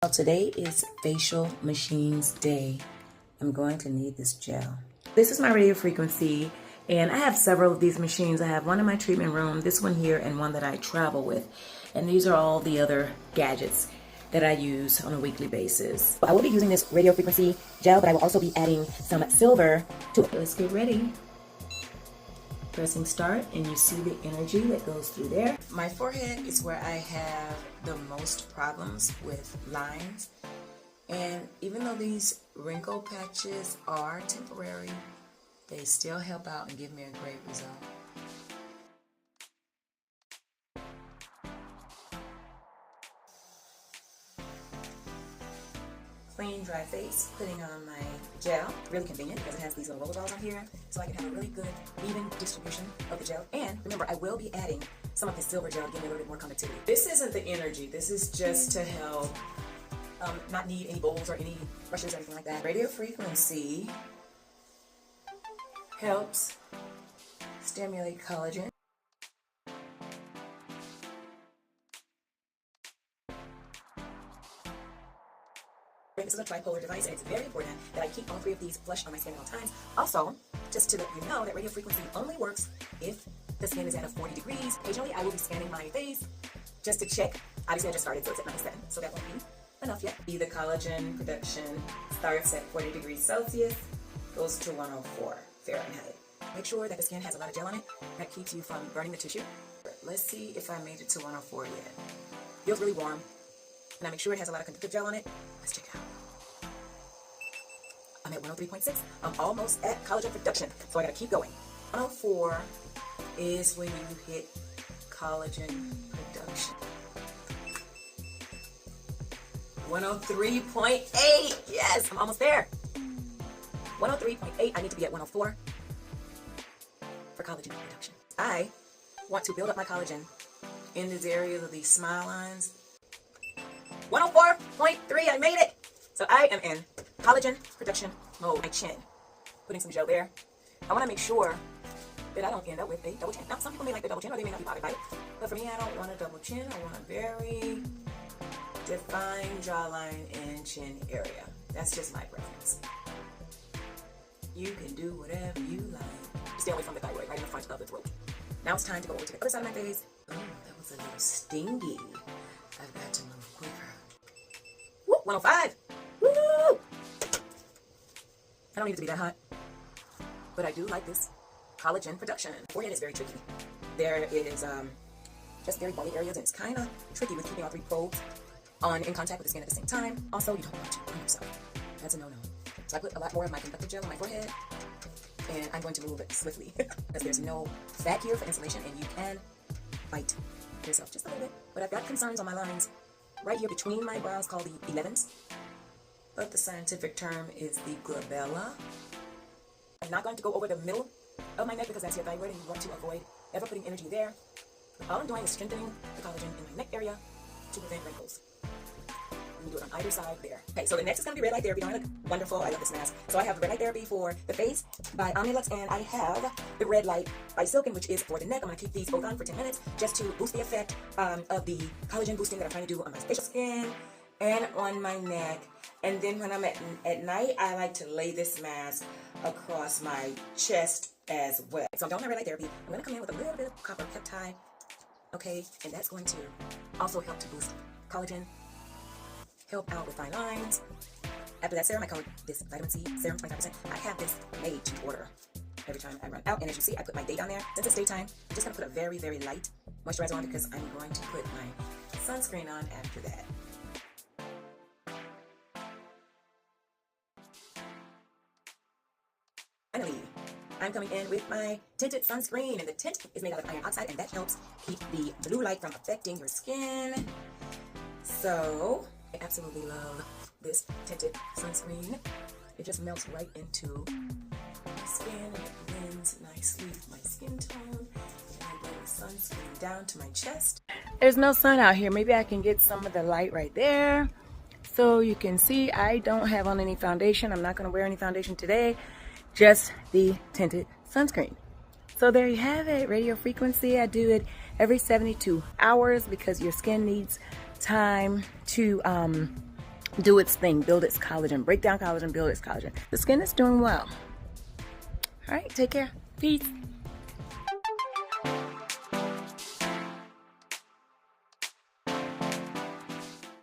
Well, today is facial machines day. I'm going to need this gel. This is my radio frequency, and I have several of these machines. I have one in my treatment room, this one here, and one that I travel with. And these are all the other gadgets that I use on a weekly basis. I will be using this radio frequency gel, but I will also be adding some silver to it. Let's get ready. Pressing start, and you see the energy that goes through there. My forehead is where I have the most problems with lines, and even though these wrinkle patches are temporary, they still help out and give me a great result. Clean, dry face, putting on my gel. Really convenient because it has these little roller balls on here, so I can have a really good, even distribution of the gel. And remember, I will be adding some of this silver gel to give me a little bit more conductivity. This isn't the energy. This is just to help not need any bowls or any brushes or anything like that. Radio frequency helps stimulate collagen. This is a tripolar device, and it's very important that I keep all three of these flush on my skin at all times. Also, just to let you know that radio frequency only works if the skin is at a 40 degrees. Occasionally, I will be scanning my face just to check. Obviously, I just started, so it's at 97, so that won't be enough yet. The collagen production starts at 40 degrees Celsius, goes to 104 Fahrenheit. Make sure that the skin has a lot of gel on it. That keeps you from burning the tissue. Let's see if I made it to 104 yet. Feels really warm, and I make sure it has a lot of conductive gel on it. Let's check it out. I'm at 103.6. I'm almost at collagen production, so I gotta keep going. 104 is when you hit collagen production. 103.8. Yes, I'm almost there. 103.8. I need to be at 104 for collagen production. I want to build up my collagen in these areas of these smile lines. 104.3. I made it. So I am in collagen production mode. My chin, putting some gel there. I want to make sure that I don't end up with a double chin. Now, some people may like the double chin, or they may not be bothered by it. But for me, I don't want a double chin. I want a very defined jawline and chin area. That's just my preference. You can do whatever you like. Stay away from the thyroid, right in the front of the throat. Now it's time to go over to the other side of my face. Oh, that was a little stingy. I've got to move quicker. Woo, 105. Woo! I don't need it to be that hot, but I do like this collagen production. Forehead is very tricky. There is just very bony areas, and it's kind of tricky with keeping all three probes in contact with the skin at the same time. Also, you don't want to burn yourself. That's a no-no. So I put a lot more of my conductive gel on my forehead, and I'm going to move it swiftly because there's no fat here for insulation, and you can bite yourself just a little bit. But I've got concerns on my lines right here between my brows called the 11s. But the scientific term is the glabella. I'm not going to go over the middle of my neck because that's your thyroid, and you want to avoid ever putting energy there. All I'm doing is strengthening the collagen in my neck area to prevent wrinkles. You can do it on either side there. Okay, so the next is going to be red light therapy. Don't I look wonderful? I love this mask. So I have the red light therapy for the face by Omnilux, and I have the red light by Silken, which is for the neck. I'm going to keep these both on for 10 minutes just to boost the effect of the collagen boosting that I'm trying to do on my facial skin and on my neck. And then when I'm at night, I like to lay this mask across my chest as well. So I'm doing my red light therapy. I'm going to come in with a little bit of copper peptide, okay? And that's going to also help to boost collagen, help out with fine lines. After that serum, I call this vitamin C serum, 25%. I have this made to order every time I run out. And as you see, I put my date on there. Since it's daytime, I'm just going to put a very, very light moisturizer on because I'm going to put my sunscreen on after that. Finally, I'm coming in with my tinted sunscreen, and the tint is made out of iron oxide, and that helps keep the blue light from affecting your skin. So I absolutely love this tinted sunscreen. It just melts right into my skin, and it blends nicely with my skin tone. And I bring the sunscreen down to my chest. There's no sun out here. Maybe I can get some of the light right there. So you can see I don't have on any foundation. I'm not going to wear any foundation today. Just the tinted sunscreen. So there you have it, radio frequency. I do it every 72 hours because your skin needs time to do its thing, build its collagen, break down collagen, build its collagen. The skin is doing well. All right, take care. Peace.